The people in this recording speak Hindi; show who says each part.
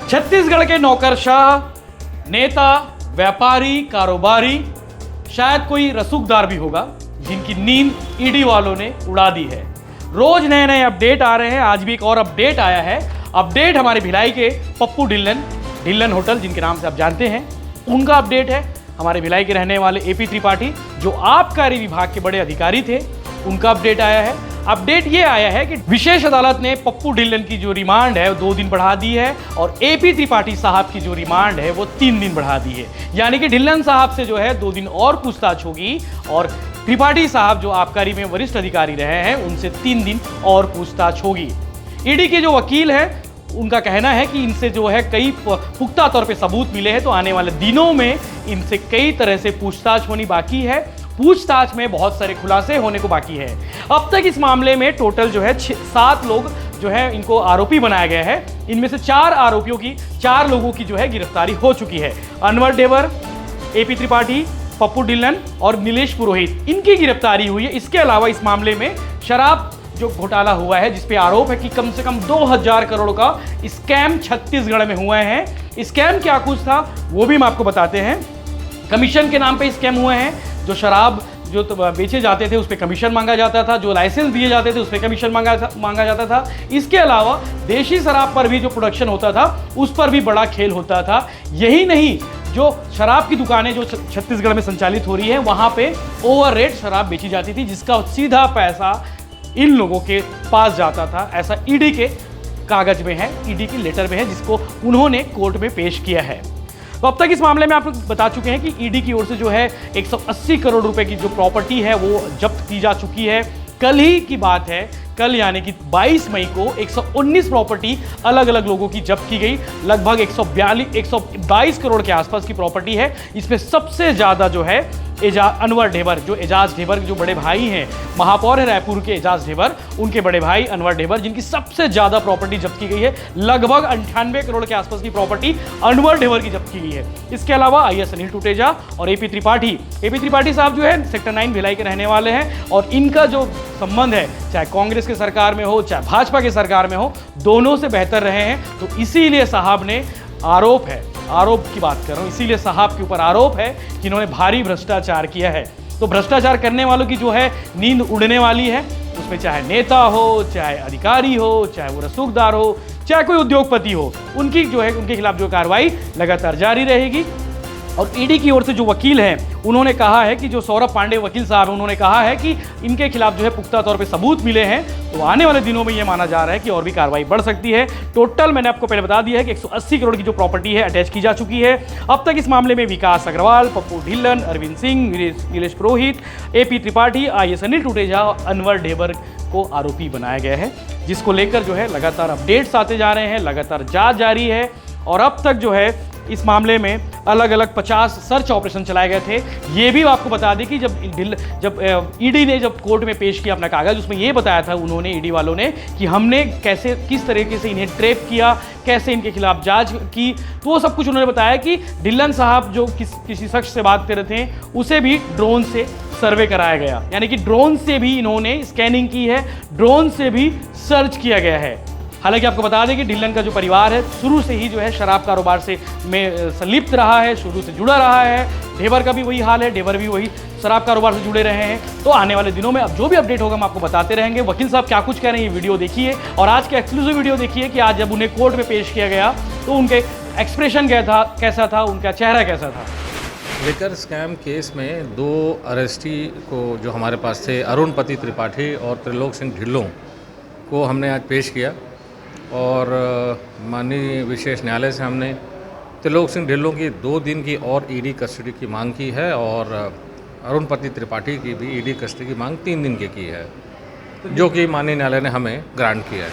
Speaker 1: छत्तीसगढ़ के नौकरशाह, नेता, व्यापारी, कारोबारी, शायद कोई रसूखदार भी होगा जिनकी नींद ईडी वालों ने उड़ा दी है। रोज नए नए अपडेट आ रहे हैं। आज भी एक और अपडेट आया है। अपडेट हमारे भिलाई के पप्पू ढिल्लन होटल, जिनके नाम से आप जानते हैं, उनका अपडेट है। हमारे भिलाई के रहने वाले एपी त्रिपाठी, जो आबकारी विभाग के बड़े अधिकारी थे, उनका अपडेट आया है। अपडेट ये आया है कि विशेष अदालत ने पप्पू ढिल्लन की जो रिमांड है वो 2 दिन बढ़ा दी है और एपी त्रिपाठी साहब की जो रिमांड है वो 3 दिन बढ़ा दी है। यानी कि ढिल्लन साहब से जो है 2 दिन और पूछताछ होगी और त्रिपाठी साहब जो आबकारी में वरिष्ठ अधिकारी रहे हैं उनसे 3 दिन और पूछताछ होगी। ईडी के जो वकील हैं उनका कहना है कि इनसे जो है कई पुख्ता तौर पे सबूत मिले हैं, तो आने वाले दिनों में इनसे कई तरह से पूछताछ होनी बाकी है। पूछताछ में बहुत सारे खुलासे होने को बाकी है। अब तक इस मामले में टोटल जो है 7 लोग जो है इनको आरोपी बनाया गया है। इनमें से 4 लोगों की जो है गिरफ्तारी हो चुकी है। अनवर ढेबर, एपी त्रिपाठी, पप्पू ढिल्लन और नीलेश पुरोहित, इनकी गिरफ्तारी हुई है। इसके अलावा इस मामले में शराब जो घोटाला हुआ है, जिसपे आरोप है कि कम से कम 2000 करोड़ का स्कैम छत्तीसगढ़ में हुए हैं। स्कैम क्या कुछ था वो भी हम आपको बताते हैं। कमीशन के नाम पे स्कैम हुए हैं। जो शराब जो बेचे जाते थे उस पर कमीशन मांगा जाता था, जो लाइसेंस दिए जाते थे उस पर कमीशन मांगा जाता था। इसके अलावा देशी शराब पर भी जो प्रोडक्शन होता था उस पर भी बड़ा खेल होता था। यही नहीं, जो शराब की दुकानें जो छत्तीसगढ़ में संचालित हो रही है वहाँ पे ओवर रेट शराब बेची जाती थी, जिसका सीधा पैसा इन लोगों के पास जाता था। ऐसा ईडी के कागज में है, ईडी के लेटर में है, जिसको उन्होंने कोर्ट में पेश किया है। तो अब तक इस मामले में आप लोग बता चुके हैं कि ईडी की ओर से जो है 180 करोड़ रुपए की जो प्रॉपर्टी है वो जब्त की जा चुकी है। कल ही की बात है, कल यानी कि 22 मई को 119 प्रॉपर्टी अलग अलग लोगों की जब्त की गई। लगभग 122 करोड़ के आसपास की प्रॉपर्टी है। इसमें सबसे ज़्यादा जो है अनवर ढेबर, जो एजाज ढेबर जो बड़े भाई हैं, महापौर है रायपुर के एजाज ढेबर, उनके बड़े भाई अनवर ढेबर, जिनकी सबसे ज़्यादा प्रॉपर्टी जब्त की गई है। लगभग 98 करोड़ के आसपास की प्रॉपर्टी अनवर ढेबर की जब्त की गई है। इसके अलावा आईएएस अनिल टूटेजा और एपी त्रिपाठी साहब जो है सेक्टर 9 भिलाई के रहने वाले हैं और इनका जो संबंध है, चाहे कांग्रेस की सरकार में हो चाहे भाजपा की सरकार में हो, दोनों से बेहतर रहे हैं। तो इसीलिए साहब ने आरोप की बात कर रहा हूं, इसीलिए साहब के ऊपर आरोप है कि इन्होंने भारी भ्रष्टाचार किया है। तो भ्रष्टाचार करने वालों की जो है नींद उड़ने वाली है। उसमें चाहे नेता हो, चाहे अधिकारी हो, चाहे वो रसूखदार हो, चाहे कोई उद्योगपति हो, उनकी जो है उनके खिलाफ जो कार्रवाई लगातार जारी रहेगी। और ईडी की ओर से जो वकील हैं उन्होंने कहा है कि जो सौरभ पांडे वकील साहब हैं, उन्होंने कहा है कि इनके खिलाफ जो है पुख्ता तौर पे सबूत मिले हैं। तो आने वाले दिनों में ये माना जा रहा है कि और भी कार्रवाई बढ़ सकती है। टोटल मैंने आपको पहले बता दिया है कि 180 करोड़ की जो प्रॉपर्टी है अटैच की जा चुकी है। अब तक इस मामले में विकास अग्रवाल, पप्पू ढिल्लन, अरविंद सिंह, नीलेश पुरोहित, एपी त्रिपाठी, आईएएस अनिल टूटेजा, अनवर ढेबर को आरोपी बनाया गया है, जिसको लेकर जो है लगातार अपडेट्स आते जा रहे हैं, लगातार जांच जारी है। और अब तक जो है इस मामले में अलग अलग 50 सर्च ऑपरेशन चलाए गए थे। ये भी आपको बता दें कि जब ईडी ने जब कोर्ट में पेश किया अपना कागज, उसमें ये बताया था उन्होंने, ईडी वालों ने, कि हमने किस तरीके से इन्हें ट्रैप किया, कैसे इनके खिलाफ जांच की। तो वो सब कुछ उन्होंने बताया कि ढिल्लन साहब जो किसी शख्स से बात कर रहे थे उसे भी ड्रोन से सर्वे कराया गया, यानी कि ड्रोन से भी इन्होंने स्कैनिंग की है, ड्रोन से भी सर्च किया गया है। हालांकि आपको बता दें कि ढिल्लन का जो परिवार है शुरू से ही जो है शराब कारोबार से में संलिप्त रहा है, शुरू से जुड़ा रहा है। ढेबर का भी वही हाल है, ढेबर भी वही शराब कारोबार से जुड़े रहे हैं। तो आने वाले दिनों में अब जो भी अपडेट होगा हम आपको बताते रहेंगे। वकील साहब क्या कुछ कह रहे हैं ये वीडियो देखिए, और आज के एक्सक्लूसिव वीडियो देखिए कि आज जब उन्हें कोर्ट में पेश किया गया तो उनके एक्सप्रेशन कैसा था, उनका चेहरा कैसा था।
Speaker 2: लिकर स्कैम केस में 2 अरेस्टी को जो हमारे पास थे, अरुणपति त्रिपाठी और त्रिलोक सिंह ढिल्लों को हमने आज पेश किया। और माननीय विशेष न्यायालय से हमने त्रिलोक सिंह ढिल्लों की 2 दिन की और ईडी कस्टडी की मांग की है और अरुणपति त्रिपाठी की भी ईडी कस्टडी की मांग 3 दिन की है, जो कि माननीय न्यायालय ने हमें ग्रांट किया है।